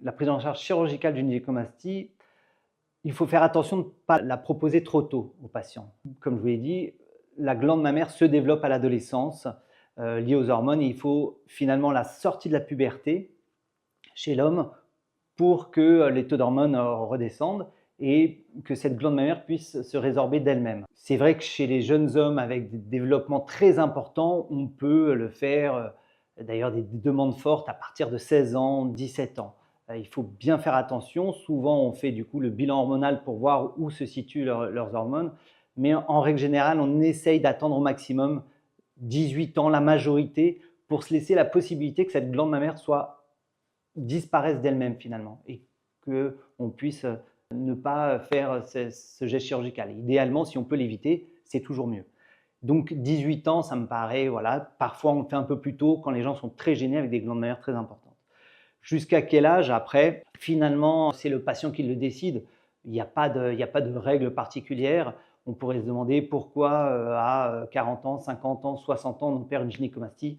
la prise en charge chirurgicale d'une gynécomastie, il faut faire attention de ne pas la proposer trop tôt aux patients. Comme je vous l'ai dit, la glande mammaire se développe à l'adolescence liée aux hormones et il faut finalement la sortie de la puberté chez l'homme pour que les taux d'hormones redescendent et que cette glande mammaire puisse se résorber d'elle-même. C'est vrai que chez les jeunes hommes avec des développements très importants, on peut le faire, d'ailleurs des demandes fortes à partir de 16 ans, 17 ans. Il faut bien faire attention. Souvent, on fait du coup le bilan hormonal pour voir où se situent leurs hormones. Mais en règle générale, on essaye d'attendre au maximum 18 ans, la majorité, pour se laisser la possibilité que cette glande mammaire disparaisse d'elle-même finalement et qu'on puisse ne pas faire ce geste chirurgical. Idéalement, si on peut l'éviter, c'est toujours mieux. Donc 18 ans, ça me paraît, voilà, parfois on le fait un peu plus tôt quand les gens sont très gênés avec des glandes mammaires très importantes. Jusqu'à quel âge après? Finalement, c'est le patient qui le décide. Il n'y a pas de règle particulière. On pourrait se demander pourquoi à 40 ans, 50 ans, 60 ans, on perd une gynécomastie.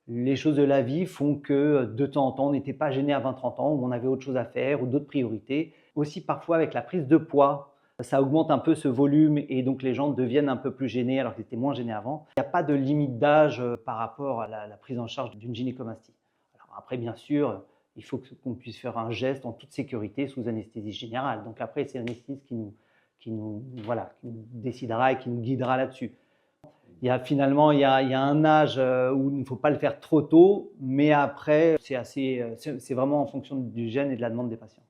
Les choses de la vie font que de temps en temps, on n'était pas gêné à 20-30 ans, où on avait autre chose à faire ou d'autres priorités. Aussi parfois avec la prise de poids, ça augmente un peu ce volume et donc les gens deviennent un peu plus gênés alors qu'ils étaient moins gênés avant. Il n'y a pas de limite d'âge par rapport à la prise en charge d'une gynécomastie. Alors après, bien sûr, il faut qu'on puisse faire un geste en toute sécurité sous anesthésie générale. Donc après, c'est l'anesthésiste qui nous décidera et qui nous guidera là-dessus. Il y a un âge où il ne faut pas le faire trop tôt, mais après, c'est vraiment en fonction du gène et de la demande des patients.